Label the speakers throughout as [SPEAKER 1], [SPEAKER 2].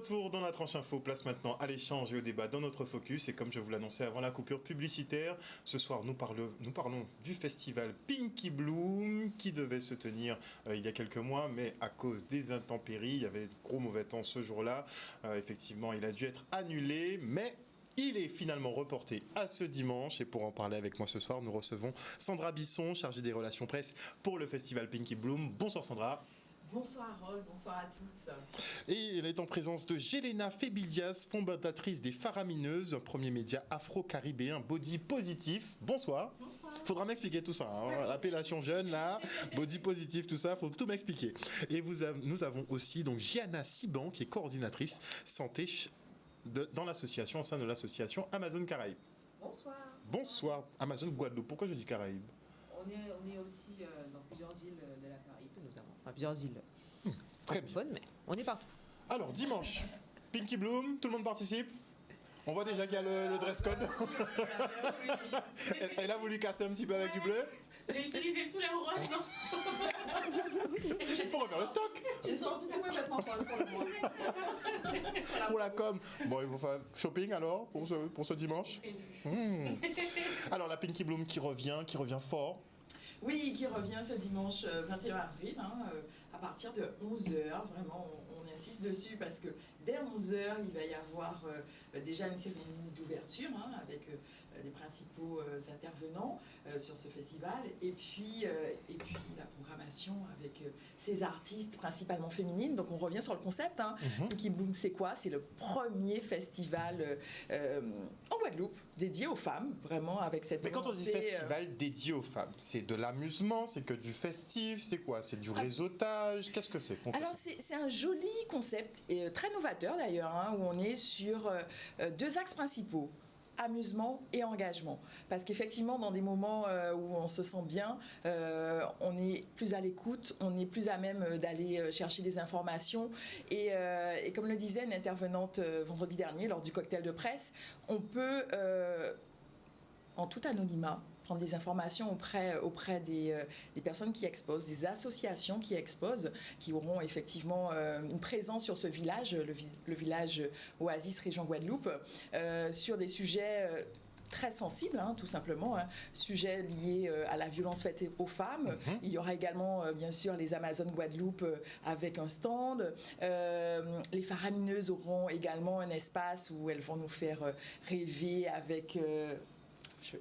[SPEAKER 1] retour dans la tranche info, place maintenant à l'échange et au débat dans notre focus. Et comme je vous l'annonçais avant la coupure publicitaire, ce soir nous parlons du festival Pinky Bloom qui devait se tenir il y a quelques mois, mais à cause des intempéries, il y avait de gros mauvais temps ce jour-là. Effectivement, il a dû être annulé, mais il est finalement reporté à ce dimanche. Et pour en parler avec moi ce soir, nous recevons Sandra Bisson, chargée des relations presse pour le festival Pinky Bloom. Bonsoir Sandra.
[SPEAKER 2] Bonsoir Harold, bonsoir à tous.
[SPEAKER 1] Et elle est en présence de Jelena Febilias, fondatrice des Faramineuses, un premier média afro-caribéen body positif. Bonsoir.
[SPEAKER 2] Bonsoir.
[SPEAKER 1] Faudra m'expliquer tout ça, hein. L'appellation jeune là, body positif, tout ça, faut tout m'expliquer. Et nous avons aussi donc Gianna Siban, qui est coordinatrice santé dans l'association, au sein de l'association Amazon Caraïbes.
[SPEAKER 2] Bonsoir.
[SPEAKER 1] Bonsoir. Amazon Guadeloupe, pourquoi je dis Caraïbes?
[SPEAKER 2] On est aussi dans plusieurs îles de la Caraïbe, notamment. Enfin, plusieurs îles
[SPEAKER 1] Très bien.
[SPEAKER 2] francophones, mais on est partout.
[SPEAKER 1] Alors, dimanche, Pinky Bloom, tout le monde participe? On voit déjà qu'il y a le dress code. Elle a voulu casser un petit peu avec du bleu.
[SPEAKER 3] J'ai utilisé tous les roses, non?
[SPEAKER 1] Il faut refaire le stock.
[SPEAKER 2] J'ai sorti tous mes vêtements roses pour le moment.
[SPEAKER 1] Pour la com. Bon, il faut faire shopping alors pour ce dimanche. Alors, la Pinky Bloom qui revient fort.
[SPEAKER 2] Oui, qui revient ce dimanche 21 avril, à partir de 11h. Vraiment, on insiste dessus parce que dès 11h, il va y avoir déjà une cérémonie d'ouverture avec les principaux intervenants sur ce festival. Et puis la programmation avec ces artistes principalement féminines. Donc on revient sur le concept. Pinky Bloom, c'est quoi? C'est le premier festival en Guadeloupe dédié aux femmes, vraiment avec cette
[SPEAKER 1] Mais quand on dit
[SPEAKER 2] volonté,
[SPEAKER 1] festival dédié aux femmes, c'est de l'amusement, c'est que du festif, c'est quoi? C'est du réseautage? Qu'est-ce que c'est concrètement?
[SPEAKER 2] Alors c'est un joli concept, et très novateur d'ailleurs, où on est sur deux axes principaux. Amusement et engagement. Parce qu'effectivement, dans des moments où on se sent bien, on est plus à l'écoute, on est plus à même d'aller chercher des informations. Et comme le disait une intervenante vendredi dernier lors du cocktail de presse, on peut, en tout anonymat, prendre des informations auprès des personnes qui exposent, des associations qui exposent, qui auront effectivement une présence sur ce village, le village Oasis Région Guadeloupe, sur des sujets très sensibles, tout simplement, sujets liés à la violence faite aux femmes. Il y aura également, bien sûr, les Amazones Guadeloupe avec un stand. Les Faramineuses auront également un espace où elles vont nous faire rêver avec...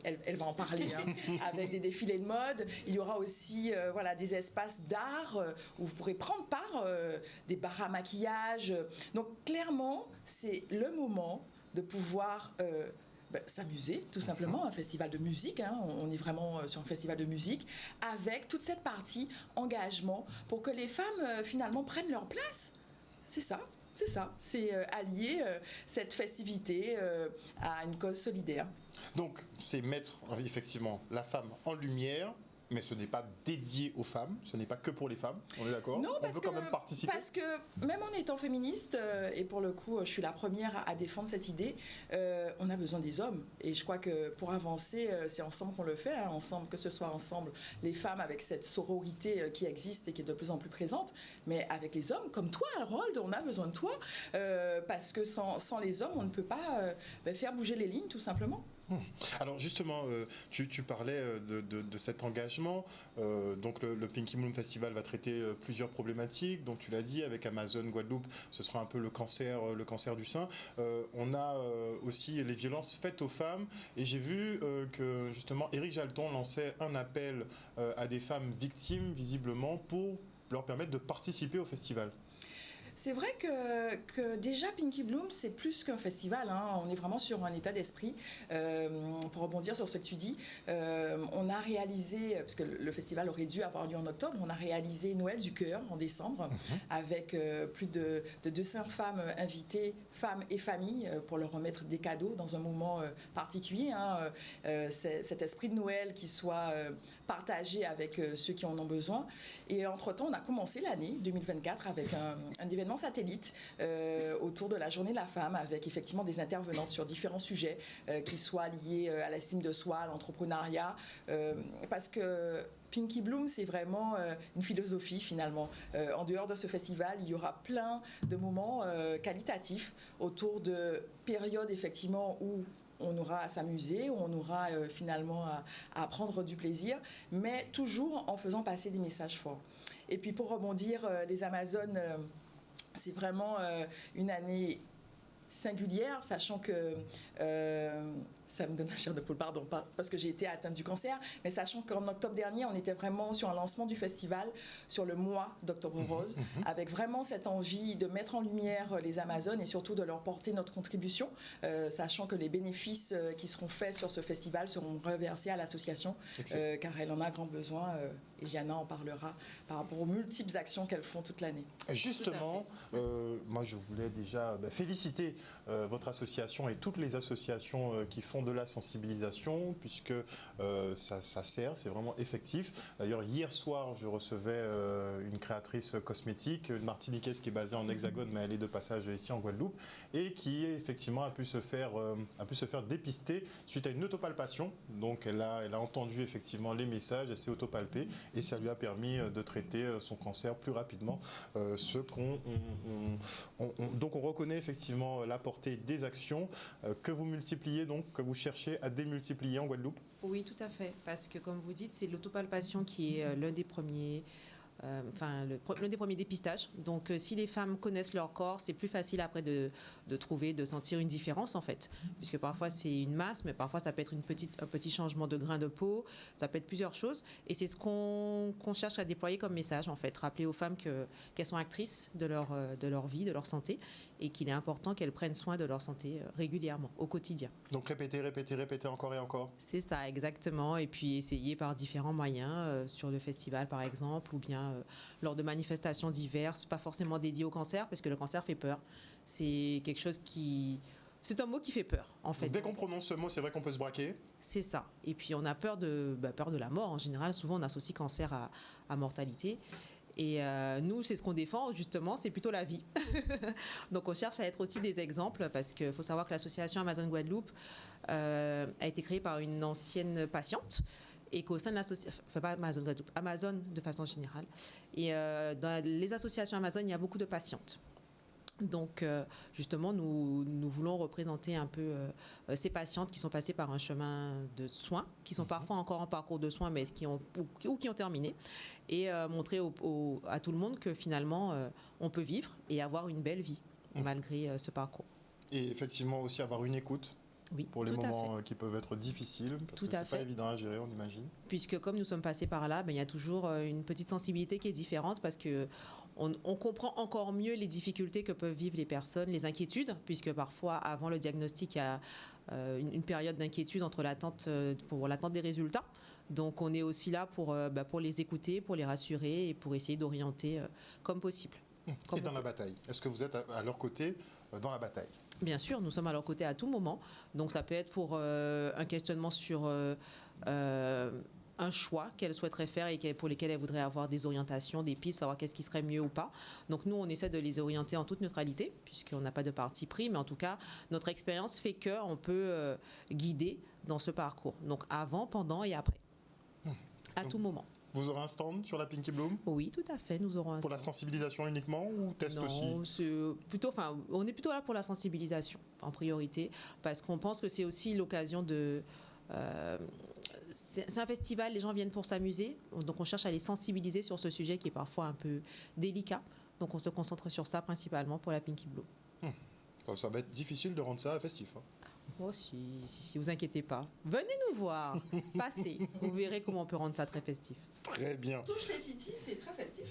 [SPEAKER 2] Elle va en parler, avec des défilés de mode. Il y aura aussi des espaces d'art où vous pourrez prendre part, des bars à maquillage. Donc clairement, c'est le moment de pouvoir s'amuser, tout simplement, un festival de musique. On est vraiment sur un festival de musique, avec toute cette partie engagement pour que les femmes, finalement, prennent leur place. C'est ça. C'est allier cette festivité à une cause solidaire.
[SPEAKER 1] Donc, c'est mettre effectivement la femme en lumière, mais ce n'est pas dédié aux femmes, ce n'est pas que pour les femmes, on est d'accord?
[SPEAKER 2] Non,
[SPEAKER 1] on veut quand même participer.
[SPEAKER 2] Parce que même en étant féministe, et pour le coup, je suis la première à défendre cette idée, on a besoin des hommes. Et je crois que pour avancer, c'est ensemble qu'on le fait, ensemble, que ce soit ensemble les femmes avec cette sororité qui existe et qui est de plus en plus présente, mais avec les hommes comme toi, Harold, on a besoin de toi, parce que sans les hommes, on ne peut pas faire bouger les lignes, tout simplement.
[SPEAKER 1] Alors justement, tu parlais de cet engagement. Donc le Pinky Bloom Festival va traiter plusieurs problématiques. Donc tu l'as dit, avec Amazon Guadeloupe, ce sera un peu le cancer du sein. On a aussi les violences faites aux femmes. Et j'ai vu que justement Éric Jalton lançait un appel à des femmes victimes, visiblement, pour leur permettre de participer au festival.
[SPEAKER 2] C'est vrai que déjà Pinky Bloom, c'est plus qu'un festival. On est vraiment sur un état d'esprit. Pour rebondir sur ce que tu dis, on a réalisé, parce que le festival aurait dû avoir lieu en octobre, on a réalisé Noël du cœur en décembre, avec plus de 200 femmes invitées, femmes et familles, pour leur remettre des cadeaux dans un moment particulier. Cet esprit de Noël qui soit partagé avec ceux qui en ont besoin. Et entre-temps, on a commencé l'année 2024 avec un événement événement satellite autour de la Journée de la femme, avec effectivement des intervenantes sur différents sujets qui soient liés à l'estime de soi, à l'entrepreneuriat, parce que Pinky Bloom, c'est vraiment une philosophie finalement. En dehors de ce festival, il y aura plein de moments qualitatifs autour de périodes effectivement où on aura à s'amuser, où on aura finalement à prendre du plaisir, mais toujours en faisant passer des messages forts. Et puis pour rebondir, les Amazones, c'est vraiment une année singulière, sachant que ça me donne la chair de poule, pardon, pas parce que j'ai été atteinte du cancer, mais sachant qu'en octobre dernier, on était vraiment sur un lancement du festival sur le mois d'Octobre Rose, avec vraiment cette envie de mettre en lumière les Amazones et surtout de leur porter notre contribution, sachant que les bénéfices qui seront faits sur ce festival seront reversés à l'association, car elle en a grand besoin, et Gianna en parlera par rapport aux multiples actions qu'elles font toute l'année.
[SPEAKER 1] Justement, moi je voulais déjà féliciter votre association et toutes les associations qui font de la sensibilisation, puisque ça sert, c'est vraiment effectif. D'ailleurs, hier soir, je recevais une créatrice cosmétique, une Martiniquaise qui est basée en Hexagone, mais elle est de passage ici en Guadeloupe, et qui effectivement a pu se faire dépister suite à une autopalpation. Donc elle a entendu effectivement les messages, elle s'est autopalpée, et ça lui a permis de traiter son cancer plus rapidement. Donc on reconnaît effectivement la portée des actions que vous multipliez, donc que vous cherchez à démultiplier en Guadeloupe.
[SPEAKER 4] Oui, tout à fait, parce que comme vous dites, c'est l'autopalpation qui est l'un des premiers l'un des premiers dépistages. Donc, si les femmes connaissent leur corps, c'est plus facile après de sentir une différence en fait. Puisque parfois c'est une masse, mais parfois ça peut être un petit changement de grain de peau, ça peut être plusieurs choses. Et c'est ce qu'on cherche à déployer comme message en fait. Rappeler aux femmes qu'elles sont actrices de leur vie, de leur santé, et qu'il est important qu'elles prennent soin de leur santé régulièrement, au quotidien.
[SPEAKER 1] Donc répéter encore et encore.
[SPEAKER 4] C'est ça, exactement. Et puis essayer par différents moyens, sur le festival par exemple, ou bien lors de manifestations diverses, pas forcément dédiées au cancer, parce que le cancer fait peur. C'est quelque chose c'est un mot qui fait peur, en fait.
[SPEAKER 1] Donc, dès qu'on prononce ce mot, c'est vrai qu'on peut se braquer.
[SPEAKER 4] C'est ça. Et puis on a peur de la mort en général. Souvent on associe cancer à mortalité. Et nous, c'est ce qu'on défend, justement, c'est plutôt la vie. Donc, on cherche à être aussi des exemples, parce qu'il faut savoir que l'association Amazon Guadeloupe a été créée par une ancienne patiente, et qu'au sein de l'association, pas Amazon Guadeloupe, Amazon de façon générale. Et dans les associations Amazon, il y a beaucoup de patientes. Donc, justement, nous voulons représenter un peu ces patientes qui sont passées par un chemin de soins, qui sont parfois encore en parcours de soins, mais qui ont terminé, et montrer à tout le monde que finalement, on peut vivre et avoir une belle vie malgré ce parcours.
[SPEAKER 1] Et effectivement aussi avoir une écoute.
[SPEAKER 4] Oui,
[SPEAKER 1] pour les moments qui peuvent être difficiles, parce que c'est pas évident à gérer, on imagine.
[SPEAKER 4] Puisque comme nous sommes passés par là, il y a toujours une petite sensibilité qui est différente, parce que on comprend encore mieux les difficultés que peuvent vivre les personnes, les inquiétudes, puisque parfois, avant le diagnostic, il y a une période d'inquiétude pour l'attente des résultats. Donc, on est aussi là pour les écouter, pour les rassurer et pour essayer d'orienter comme possible.
[SPEAKER 1] Et dans la bataille, est-ce que vous êtes à leur côté dans la bataille ?
[SPEAKER 4] Bien sûr, nous sommes à leur côté à tout moment. Donc, ça peut être pour un questionnement sur un choix qu'elles souhaiteraient faire et pour lesquels elles voudraient avoir des orientations, des pistes, savoir qu'est-ce qui serait mieux ou pas. Donc, nous, on essaie de les orienter en toute neutralité, puisqu'on n'a pas de parti pris. Mais en tout cas, notre expérience fait qu'on peut guider dans ce parcours. Donc, avant, pendant et après. À tout moment.
[SPEAKER 1] Vous aurez un stand sur la Pinky Bloom ?
[SPEAKER 4] Oui, tout à fait, nous aurons un stand.
[SPEAKER 1] Pour la sensibilisation uniquement ou test aussi ?
[SPEAKER 4] Non, on est plutôt là pour la sensibilisation en priorité, parce qu'on pense que c'est aussi l'occasion de... c'est un festival, les gens viennent pour s'amuser, donc on cherche à les sensibiliser sur ce sujet qui est parfois un peu délicat. Donc on se concentre sur ça principalement pour la Pinky Bloom.
[SPEAKER 1] Ça va être difficile de rendre ça festif.
[SPEAKER 4] Oh si, vous inquiétez pas. Venez nous voir, passez, vous verrez comment on peut rendre ça très festif.
[SPEAKER 1] Très bien.
[SPEAKER 2] Touche les titis, c'est très festif.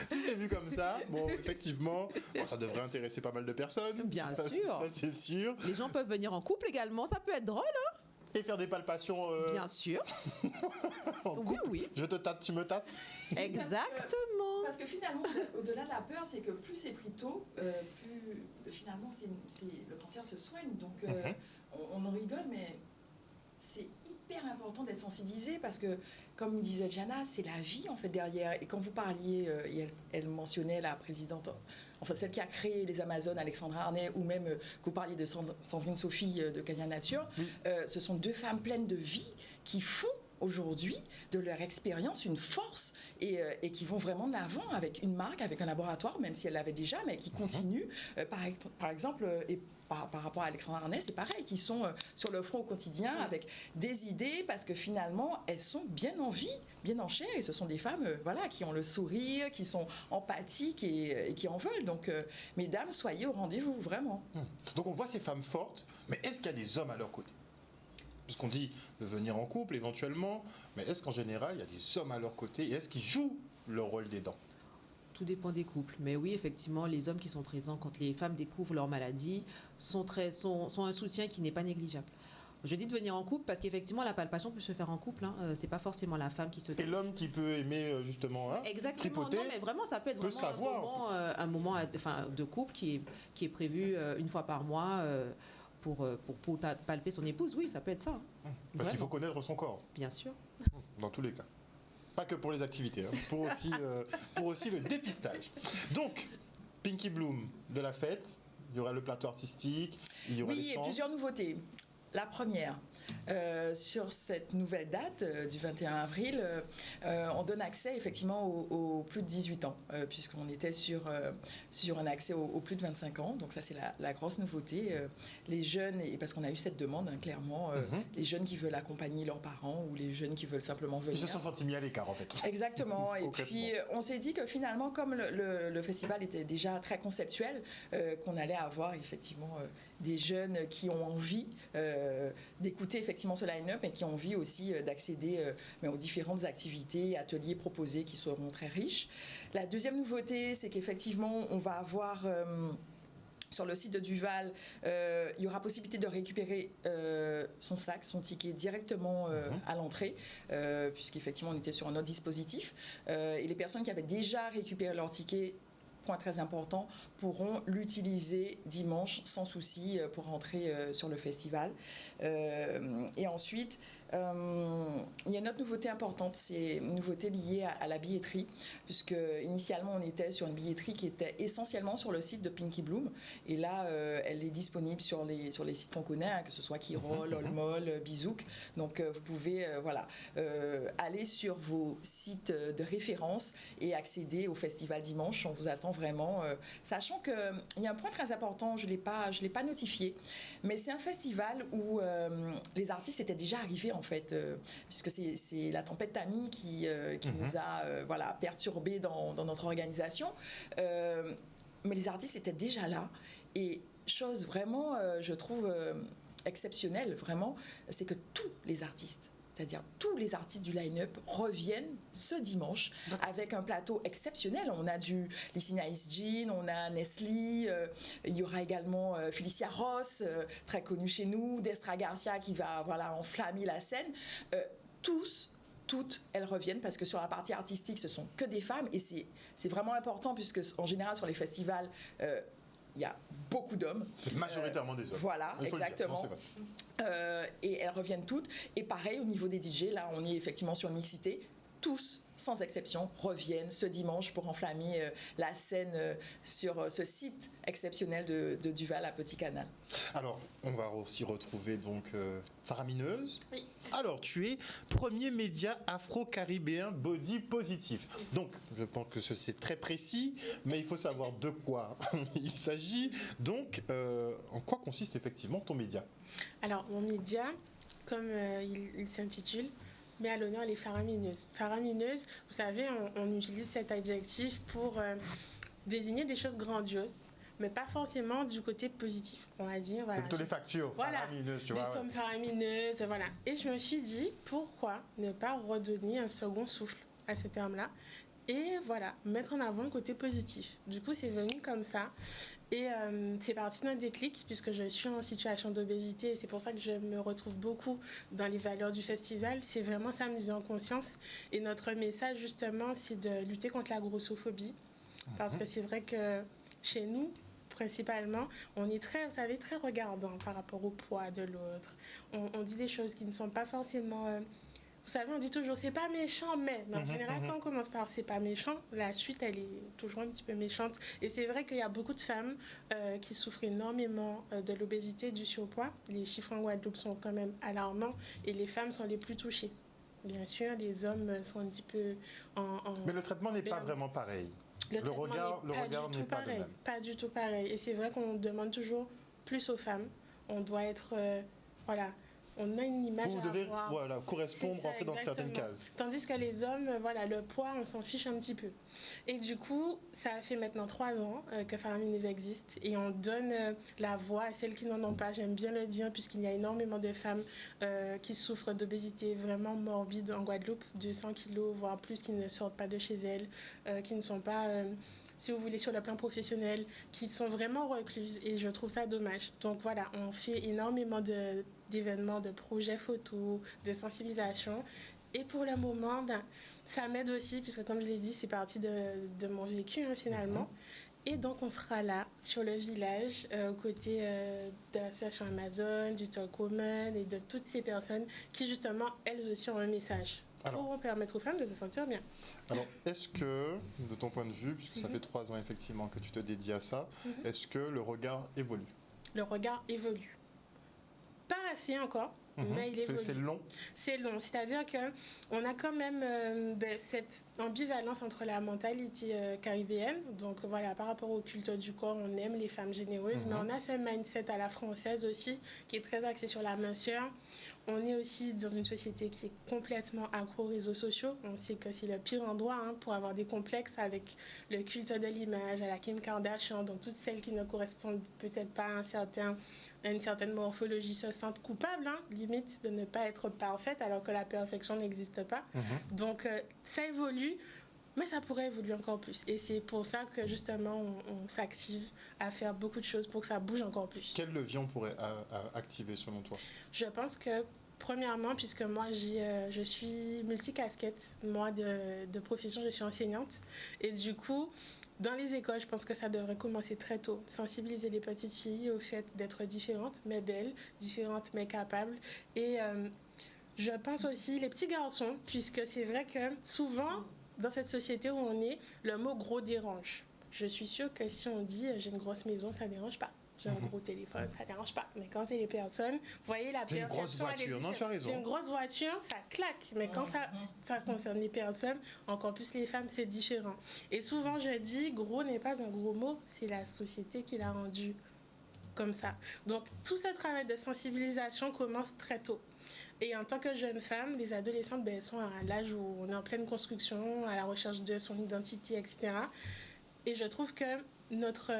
[SPEAKER 1] Si c'est vu comme ça, bon, effectivement, ça devrait intéresser pas mal de personnes.
[SPEAKER 4] Bien sûr.
[SPEAKER 1] Ça, c'est sûr.
[SPEAKER 4] Les gens peuvent venir en couple également, ça peut être drôle, hein.
[SPEAKER 1] Et faire des palpations.
[SPEAKER 4] Bien sûr. Oui.
[SPEAKER 1] Je te tâte, tu me tâtes.
[SPEAKER 4] Exactement.
[SPEAKER 2] Parce que finalement, au-delà de la peur, c'est que plus c'est pris tôt, plus finalement le cancer se soigne. Donc on en rigole, mais c'est hyper important d'être sensibilisé parce que, comme disait Diana, c'est la vie en fait derrière. Et quand vous parliez, et elle mentionnait la présidente, enfin celle qui a créé les Amazones, Alexandra Arnay, ou même que vous parliez de Sandrine Sophie de Cania Nature, ce sont deux femmes pleines de vie qui font aujourd'hui de leur expérience une force et qui vont vraiment de l'avant avec une marque, avec un laboratoire, même si elle l'avait déjà, mais qui continuent. Par exemple, et par rapport à Alexandra Arnay, c'est pareil, qui sont sur le front au quotidien avec des idées parce que finalement, elles sont bien en vie, bien en chair et ce sont des femmes voilà, qui ont le sourire, qui sont empathiques et qui en veulent. Donc, mesdames, soyez au rendez-vous, vraiment.
[SPEAKER 1] Donc on voit ces femmes fortes, mais est-ce qu'il y a des hommes à leur côté ? Puisqu'on dit de venir en couple éventuellement, mais est-ce qu'en général, il y a des hommes à leur côté et est-ce qu'ils jouent le rôle d'aidant ?
[SPEAKER 4] Tout dépend des couples. Mais oui, effectivement, les hommes qui sont présents quand les femmes découvrent leur maladie sont un soutien qui n'est pas négligeable. Je dis de venir en couple parce qu'effectivement, la palpation peut se faire en couple. C'est pas forcément la femme qui se touche.
[SPEAKER 1] Et l'homme qui peut aimer justement
[SPEAKER 4] exactement.
[SPEAKER 1] tripoter,
[SPEAKER 4] Non, mais vraiment, ça peut être
[SPEAKER 1] peut
[SPEAKER 4] vraiment
[SPEAKER 1] savoir,
[SPEAKER 4] un moment de couple qui est prévu une fois par mois pour palper son épouse. Oui, ça peut être ça.
[SPEAKER 1] Parce qu'il faut connaître son corps.
[SPEAKER 4] Bien sûr.
[SPEAKER 1] Dans tous les cas. Pas que pour les activités, pour aussi le dépistage. Donc, Pinky Bloom de la fête, il y aura le plateau artistique, il y aura les stands.
[SPEAKER 2] Oui, et plusieurs nouveautés. La première, sur cette nouvelle date du 21 avril, on donne accès effectivement aux plus de 18 ans, puisqu'on était sur un accès aux plus de 25 ans. Donc ça, c'est la grosse nouveauté. Les jeunes, et parce qu'on a eu cette demande, clairement, les jeunes qui veulent accompagner leurs parents ou les jeunes qui veulent simplement venir.
[SPEAKER 1] Ils se sont sentis mis à l'écart, en fait.
[SPEAKER 2] Exactement. Et puis, on s'est dit que finalement, comme le festival était déjà très conceptuel, qu'on allait avoir effectivement des jeunes qui ont envie d'écouter effectivement ce line-up et qui ont envie aussi d'accéder aux différentes activités, ateliers proposés qui seront très riches. La deuxième nouveauté, c'est qu'effectivement, on va avoir... sur le site de Duval, il y aura possibilité de récupérer son sac, son ticket directement à l'entrée, puisqu'effectivement on était sur un autre dispositif. Et les personnes qui avaient déjà récupéré leur ticket, point très important, pourront l'utiliser dimanche sans souci pour rentrer sur le festival. Et ensuite, il y a une autre nouveauté importante, c'est une nouveauté liée à la billetterie, puisque initialement on était sur une billetterie qui était essentiellement sur le site de Pinky Bloom, et là elle est disponible sur les sites qu'on connaît, que ce soit Kirol, Olmol, Bizouk. Donc vous pouvez aller sur vos sites de référence et accéder au festival dimanche. On vous attend vraiment, sachant qu'il y a un point très important, je l'ai pas notifié, mais c'est un festival où les artistes étaient déjà arrivés en fait, puisque c'est la tempête Tami qui nous a perturbés dans notre organisation. Mais les artistes étaient déjà là. Et chose vraiment, je trouve, exceptionnelle, vraiment, c'est que tous les artistes, c'est-à-dire tous les artistes du line-up reviennent ce dimanche avec un plateau exceptionnel. On a du Lissina Jean, on a Nestlé, il y aura également Felicia Ross, très connue chez nous, Destra Garcia qui va enflammer la scène. Toutes, elles reviennent parce que sur la partie artistique, ce sont que des femmes et c'est vraiment important puisque en général sur les festivals, il y a beaucoup d'hommes.
[SPEAKER 1] C'est majoritairement des hommes.
[SPEAKER 2] Voilà, exactement. Et elles reviennent toutes. Et pareil, au niveau des DJ, là, on est effectivement sur une mixité. Tous, sans exception, reviennent ce dimanche pour enflammer la scène sur ce site exceptionnel de Duval à Petit Canal.
[SPEAKER 1] Alors, on va aussi retrouver donc Faramineuse.
[SPEAKER 3] Oui.
[SPEAKER 1] Alors, tu es premier média afro-caribéen body positif. Donc, je pense que c'est très précis, mais il faut savoir de quoi il s'agit. Donc, en quoi consiste effectivement ton média ?
[SPEAKER 3] Alors, mon média, comme il s'intitule, met à l'honneur les faramineuses. Faramineuses, vous savez, on utilise cet adjectif pour désigner des choses grandioses, mais pas forcément du côté positif, on va dire. Voilà.
[SPEAKER 1] C'est plutôt les factures faramineuses, tu vois.
[SPEAKER 3] Des sommes faramineuses, voilà. Et je me suis dit, pourquoi ne pas redonner un second souffle à ce terme-là et voilà, mettre en avant le côté positif. Du coup, c'est venu comme ça. Et c'est parti d'un déclic, puisque je suis en situation d'obésité, et c'est pour ça que je me retrouve beaucoup dans les valeurs du festival. C'est vraiment s'amuser en conscience. Et notre message, justement, c'est de lutter contre la grossophobie. Parce que c'est vrai que chez nous, principalement, on est très, vous savez, très regardant par rapport au poids de l'autre. On dit des choses qui ne sont pas forcément... vous savez, on dit toujours c'est pas méchant, mais en général, quand on commence par c'est pas méchant, la suite elle est toujours un petit peu méchante. Et c'est vrai qu'il y a beaucoup de femmes qui souffrent énormément de l'obésité, du surpoids. Les chiffres en Guadeloupe sont quand même alarmants et les femmes sont les plus touchées. Bien sûr, les hommes sont un petit peu
[SPEAKER 1] Mais le traitement n'est pas vraiment pareil. Le regard n'est pas le même.
[SPEAKER 3] Pas du tout pareil. Et c'est vrai qu'on demande toujours plus aux femmes. On doit être, voilà, on a une image
[SPEAKER 1] vous devez correspondre, rentrer dans certaines cases.
[SPEAKER 3] Tandis que les hommes, voilà, le poids, on s'en fiche un petit peu. Et du coup, ça fait maintenant 3 ans que Faraminez existe et on donne la voix à celles qui n'en ont pas. J'aime bien le dire puisqu'il y a énormément de femmes qui souffrent d'obésité vraiment morbide en Guadeloupe, de 100 kilos, voire plus, qui ne sortent pas de chez elles, qui ne sont pas... si vous voulez, sur le plan professionnel, qui sont vraiment recluses et je trouve ça dommage. Donc voilà, on fait énormément d'événements, de projets photos, de sensibilisation et pour le moment, ça m'aide aussi puisque comme je l'ai dit, c'est parti de mon vécu finalement. Et donc on sera là sur le village aux côtés de l'association Amazon, du Talk Woman et de toutes ces personnes qui justement elles aussi ont un message. Pour permettre aux femmes de se sentir bien.
[SPEAKER 1] Alors, est-ce que, de ton point de vue, puisque ça fait 3 ans effectivement que tu te dédies à ça, est-ce que le regard évolue?
[SPEAKER 3] Le regard évolue. Pas assez encore, mais il évolue.
[SPEAKER 1] C'est long?
[SPEAKER 3] C'est long, c'est-à-dire qu'on a quand même cette ambivalence entre la mentalité caribéenne, donc voilà, par rapport au culte du corps, on aime les femmes généreuses, mais on a ce mindset à la française aussi, qui est très axé sur la minceur. On est aussi dans une société qui est complètement accro aux réseaux sociaux. On sait que c'est le pire endroit pour avoir des complexes avec le culte de l'image, à la Kim Kardashian, dont toutes celles qui ne correspondent peut-être pas à une certaine morphologie se sentent coupables, limite de ne pas être parfaite alors que la perfection n'existe pas. Donc ça évolue, mais ça pourrait évoluer encore plus. Et c'est pour ça que justement on s'active à faire beaucoup de choses pour que ça bouge encore plus.
[SPEAKER 1] Quel levier on pourrait activer selon toi?
[SPEAKER 3] Je pense que premièrement, puisque moi je suis multicasquette, moi de profession je suis enseignante et du coup dans les écoles, je pense que ça devrait commencer très tôt. Sensibiliser les petites filles au fait d'être différentes, mais belles, différentes, mais capables. Et je pense aussi les petits garçons, puisque c'est vrai que souvent, dans cette société où on est, le mot gros dérange. Je suis sûre que si on dit j'ai une grosse maison, ça ne dérange pas. J'ai un gros téléphone, ça ne dérange pas. Mais quand c'est les personnes, vous voyez, la perception, elle est différente.
[SPEAKER 1] Tu as raison.
[SPEAKER 3] J'ai une grosse voiture, ça claque. Mais quand ça concerne les personnes, encore plus les femmes, c'est différent. Et souvent, je dis, gros n'est pas un gros mot, c'est la société qui l'a rendu comme ça. Donc, tout ce travail de sensibilisation commence très tôt. Et en tant que jeune femme, les adolescentes, elles sont à l'âge où on est en pleine construction, à la recherche de son identité, etc. Et je trouve que notre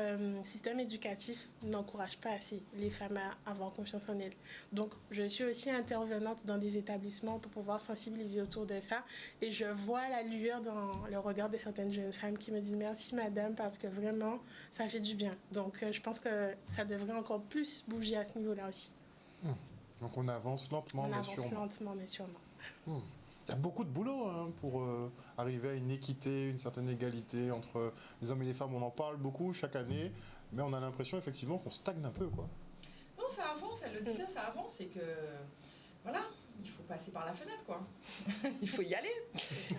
[SPEAKER 3] système éducatif n'encourage pas assez les femmes à avoir confiance en elles. Donc, je suis aussi intervenante dans des établissements pour pouvoir sensibiliser autour de ça. Et je vois la lueur dans le regard de certaines jeunes femmes qui me disent « Merci madame, parce que vraiment, ça fait du bien. » Donc, je pense que ça devrait encore plus bouger à ce niveau-là aussi.
[SPEAKER 1] Donc, on avance lentement, mais sûrement.
[SPEAKER 3] On avance lentement, mais sûrement.
[SPEAKER 1] Il y a beaucoup de boulot pour arriver à une équité, une certaine égalité entre les hommes et les femmes. On en parle beaucoup chaque année, mais on a l'impression effectivement qu'on stagne un peu, quoi.
[SPEAKER 2] Non, ça avance, elle le disait, ça avance et que voilà, il faut passer par la fenêtre, quoi. Il faut y aller.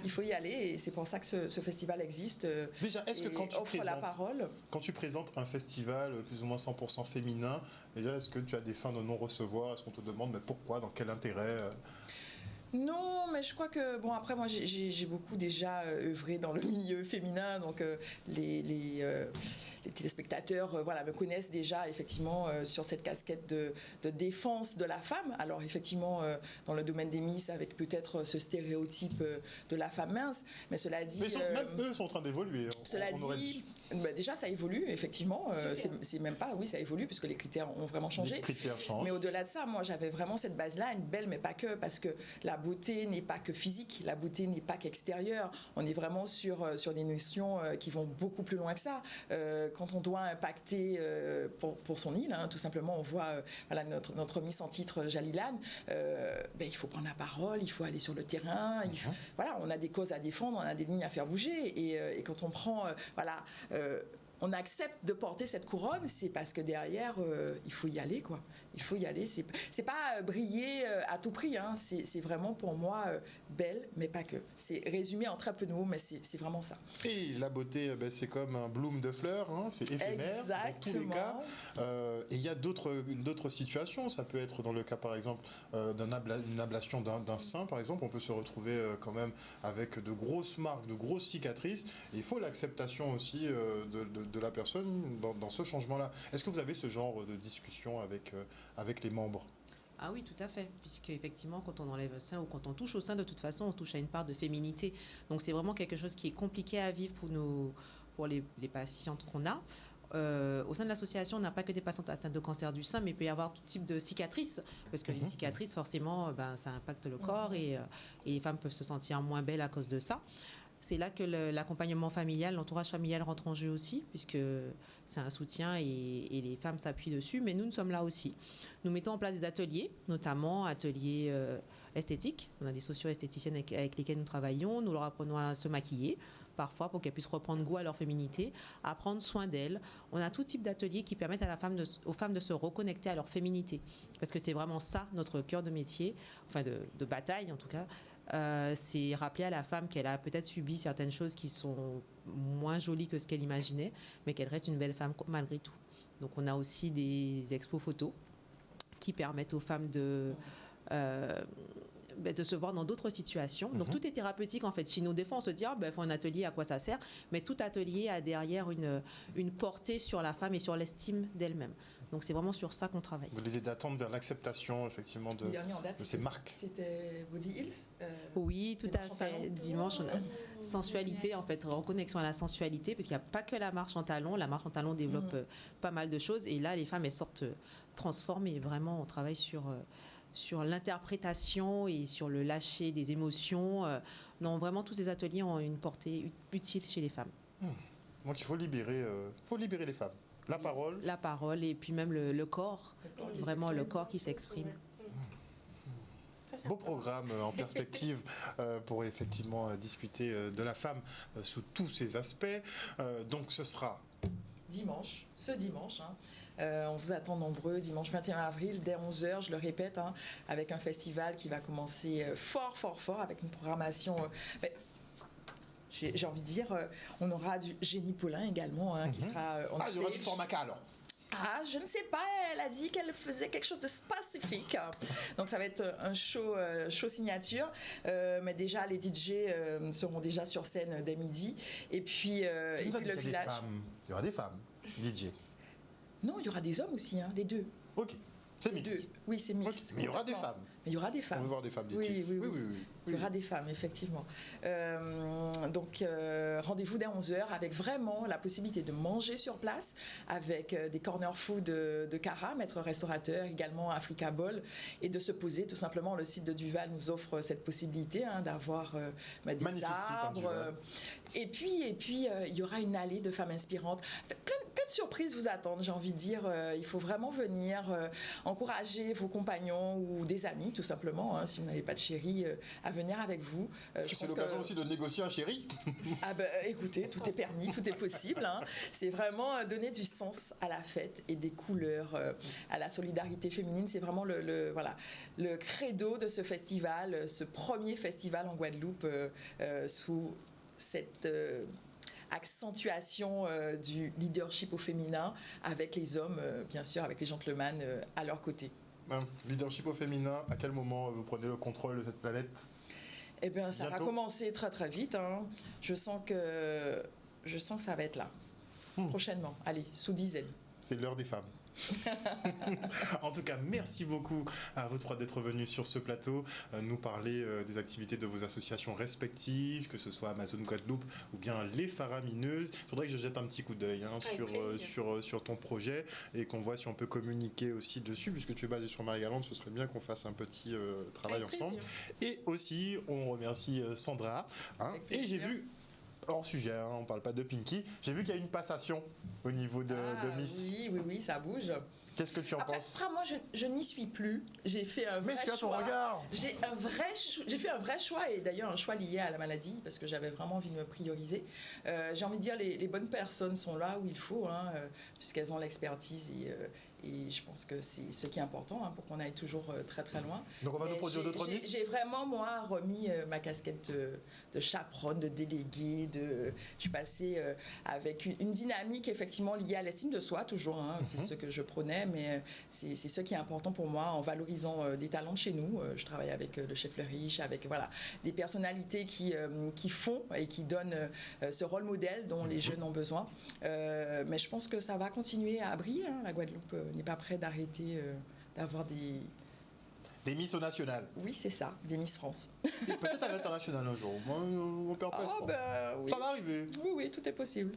[SPEAKER 2] Il faut y aller et c'est pour ça que ce festival existe.
[SPEAKER 1] Déjà, est-ce que quand tu présentes un festival plus ou moins 100% féminin, déjà, est-ce que tu as des fins de non-recevoir? Est-ce qu'on te demande mais pourquoi, dans quel intérêt
[SPEAKER 2] Non, mais je crois que, bon, après, moi, j'ai beaucoup déjà œuvré dans le milieu féminin, donc les téléspectateurs voilà, me connaissent déjà, effectivement, sur cette casquette de défense de la femme. Alors, effectivement, dans le domaine des Miss, avec peut-être ce stéréotype de la femme mince, mais cela dit...
[SPEAKER 1] Mais même eux sont en train d'évoluer.
[SPEAKER 2] Cela dit, déjà, ça évolue, effectivement. C'est même pas, oui, ça évolue, puisque les critères ont vraiment changé.
[SPEAKER 1] Les critères changent.
[SPEAKER 2] Mais au-delà de ça, moi, j'avais vraiment cette base-là, une belle, mais pas que, parce que la beauté n'est pas que physique, la beauté n'est pas qu'extérieure. On est vraiment sur des notions qui vont beaucoup plus loin que ça. Quand on doit impacter pour son île, tout simplement, on voit voilà, notre Miss en titre, Jalilan, il faut prendre la parole, il faut aller sur le terrain, voilà, on a des causes à défendre, on a des lignes à faire bouger. Et quand on prend on accepte de porter cette couronne, c'est parce que derrière, il faut y aller, quoi. Il faut y aller. C'est pas briller à tout prix, hein. C'est vraiment pour moi belle, mais pas que. C'est résumé en très peu de mots, mais c'est vraiment ça.
[SPEAKER 1] Et la beauté, c'est comme un bloom de fleurs, hein, c'est éphémère dans tous les cas. Et il y a d'autres situations. Ça peut être dans le cas, par exemple, d'une ablation d'un sein, par exemple. On peut se retrouver quand même avec de grosses marques, de grosses cicatrices. Et il faut l'acceptation aussi de la personne dans ce changement-là. Est-ce que vous avez ce genre de discussion avec les membres ?
[SPEAKER 4] Ah oui, tout à fait, puisque effectivement, quand on enlève un sein ou quand on touche au sein, de toute façon, on touche à une part de féminité. Donc c'est vraiment quelque chose qui est compliqué à vivre pour les patientes qu'on a. Au sein de l'association, on n'a pas que des patientes atteintes de cancer du sein, mais il peut y avoir tout type de cicatrices, parce qu'une cicatrice, forcément, ça impacte le corps et les femmes peuvent se sentir moins belles à cause de ça. C'est là que l'accompagnement familial, l'entourage familial rentre en jeu aussi, puisque c'est un soutien et les femmes s'appuient dessus. Mais nous sommes là aussi. Nous mettons en place des ateliers, notamment ateliers esthétiques. On a des socio-esthéticiennes avec lesquelles nous travaillons. Nous leur apprenons à se maquiller, parfois, pour qu'elles puissent reprendre goût à leur féminité, à prendre soin d'elles. On a tout type d'ateliers qui permettent aux femmes de se reconnecter à leur féminité. Parce que c'est vraiment ça, notre cœur de métier, enfin de bataille en tout cas. C'est rappeler à la femme qu'elle a peut-être subi certaines choses qui sont moins jolies que ce qu'elle imaginait, mais qu'elle reste une belle femme malgré tout. Donc on a aussi des expos photos qui permettent aux femmes de se voir dans d'autres situations. Donc tout est thérapeutique en fait. Chez nous, des fois on se dit faut un atelier, à quoi ça sert? Mais tout atelier a derrière une portée sur la femme et sur l'estime d'elle-même. Donc c'est vraiment sur ça qu'on travaille.
[SPEAKER 1] Vous les aidez à tendre vers l'acceptation effectivement de ces marques.
[SPEAKER 2] C'était Body Hills.
[SPEAKER 4] Oui, tout à fait. Dimanche, on a sensualité en fait, reconnexion à la sensualité, parce qu'il n'y a pas que la marche en talons. La marche en talons développe pas mal de choses. Et là, les femmes, elles sortent transformées. Vraiment, on travaille sur l'interprétation et sur le lâcher des émotions. Non, vraiment, tous ces ateliers ont une portée utile chez les femmes.
[SPEAKER 1] Donc il faut libérer les femmes. La parole.
[SPEAKER 4] La parole et puis même le corps. Vraiment le corps qui s'exprime.
[SPEAKER 1] Beau programme en perspective pour effectivement discuter de la femme sous tous ses aspects. Donc ce sera
[SPEAKER 2] ce dimanche. On vous attend nombreux, dimanche 21 avril, dès 11h, je le répète, avec un festival qui va commencer fort, avec une programmation... j'ai envie de dire, on aura du Génie Paulin également, qui sera en
[SPEAKER 1] il y aura du Formaka alors.
[SPEAKER 2] Ah, je ne sais pas, elle a dit qu'elle faisait quelque chose de spécifique. Donc ça va être un show signature. Mais déjà, les DJ seront déjà sur scène dès midi. Et puis,
[SPEAKER 1] le village. Il y aura des femmes, DJ.
[SPEAKER 2] Non, il y aura des hommes aussi, les deux.
[SPEAKER 1] Ok, c'est mixte.
[SPEAKER 2] Oui, c'est mixte.
[SPEAKER 1] Mais il y aura des femmes.
[SPEAKER 2] Il y aura des femmes.
[SPEAKER 1] On veut voir des femmes DJ.
[SPEAKER 2] Oui. Il y aura des femmes, effectivement. Donc, rendez-vous dès 11h avec vraiment la possibilité de manger sur place avec des corner food de Cara, maître restaurateur, également Africa Bowl, et de se poser tout simplement. Le site de Duval nous offre cette possibilité d'avoir des arbres. Et puis, il y aura une allée de femmes inspirantes. Plein de surprises vous attendent, j'ai envie de dire. Il faut vraiment venir encourager vos compagnons ou des amis, tout simplement, si vous n'avez pas de chéri, à venir avec vous.
[SPEAKER 1] C'est l'occasion aussi de négocier un chéri.
[SPEAKER 2] Écoutez, tout est permis, tout est possible. C'est vraiment donner du sens à la fête et des couleurs à la solidarité féminine. C'est vraiment le credo de ce festival, ce premier festival en Guadeloupe sous cette... accentuation du leadership au féminin avec les hommes, bien sûr, avec les gentlemen à leur côté.
[SPEAKER 1] Leadership au féminin, à quel moment vous prenez le contrôle de cette planète ?
[SPEAKER 2] Eh bien, ça va commencer très très vite. Je sens que ça va être là. Prochainement. Allez, sous dizaine.
[SPEAKER 1] C'est l'heure des femmes. En tout cas, merci beaucoup à vous trois d'être venus sur ce plateau nous parler des activités de vos associations respectives, que ce soit Amazon Guadeloupe ou bien les Faramineuses. Il faudrait que je jette un petit coup d'œil sur ton projet et qu'on voit si on peut communiquer aussi dessus, puisque tu es basé sur Marie-Galante, ce serait bien qu'on fasse un petit travail ensemble. Et aussi, on remercie Sandra. Et j'ai vu... hors sujet, on ne parle pas de Pinky. J'ai vu qu'il y a une passation au niveau de Miss.
[SPEAKER 2] Oui, ça bouge.
[SPEAKER 1] Qu'est-ce que tu en penses?
[SPEAKER 2] Après, moi, je n'y suis plus. J'ai fait un vrai
[SPEAKER 1] Mais je ton
[SPEAKER 2] choix.
[SPEAKER 1] regard.
[SPEAKER 2] J'ai fait un vrai choix, et d'ailleurs un choix lié à la maladie, parce que j'avais vraiment envie de me prioriser. J'ai envie de dire, les bonnes personnes sont là où il faut, hein, puisqu'elles ont l'expertise, et je pense que c'est ce qui est important, hein, pour qu'on aille toujours très très loin.
[SPEAKER 1] Donc on va nous produire d'autres Miss.
[SPEAKER 2] J'ai vraiment, moi, remis ma casquette de chaperonne, de déléguée. Je suis passée avec une dynamique effectivement liée à l'estime de soi, toujours. Hein, c'est ce que je prônais, mais c'est ce qui est important pour moi en valorisant des talents de chez nous. Je travaille avec le chef Le Riche, avec voilà, des personnalités qui font et qui donnent ce rôle modèle dont les jeunes ont besoin. Mais je pense que ça va continuer à briller. Hein. La Guadeloupe n'est pas prêt d'arrêter d'avoir
[SPEAKER 1] des Miss au national.
[SPEAKER 2] Oui, c'est ça, des Miss France.
[SPEAKER 1] Et peut-être à l'international un jour. Moi, on perd pas espoir.
[SPEAKER 2] Oui.
[SPEAKER 1] Ça va arriver.
[SPEAKER 2] Oui, tout est possible.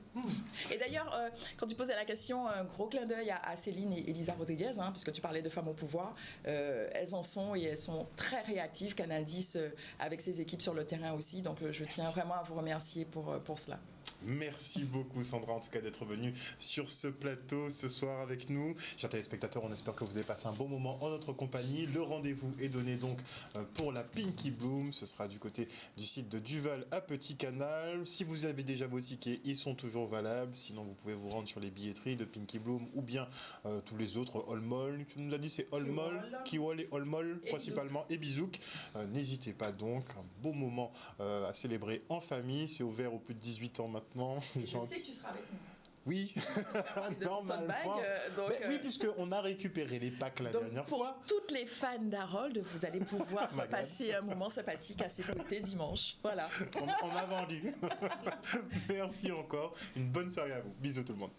[SPEAKER 2] Et d'ailleurs, quand tu posais la question, un gros clin d'œil à Céline et Elisa Rodriguez, hein, puisque tu parlais de femmes au pouvoir, elles en sont, et elles sont très réactives, Canal 10, avec ses équipes sur le terrain aussi. Donc je tiens vraiment à vous remercier pour cela.
[SPEAKER 1] Merci beaucoup Sandra, en tout cas, d'être venue sur ce plateau ce soir avec nous. Chers téléspectateurs, on espère que vous avez passé un bon moment en notre compagnie. Le rendez-vous est donné donc pour la Pinky Bloom. Ce sera du côté du site de Duval à Petit Canal. Si vous avez déjà vos tickets, ils sont toujours valables. Sinon, vous pouvez vous rendre sur les billetteries de Pinky Bloom ou bien tous les autres. Olmol, tu nous as dit c'est Olmol, Kiwol et Olmol principalement, et Bizouk. N'hésitez pas donc, un beau moment à célébrer en famille. C'est ouvert aux plus de 18 ans maintenant.
[SPEAKER 2] Je sais que tu seras avec nous.
[SPEAKER 1] Oui, normalement. Oui, puisqu'on a récupéré les packs la dernière fois.
[SPEAKER 2] Pour toutes les fans d'Harold, vous allez pouvoir passer un moment sympathique à ses côtés dimanche. Voilà.
[SPEAKER 1] On m'a vendu. Merci encore. Une bonne soirée à vous. Bisous tout le monde.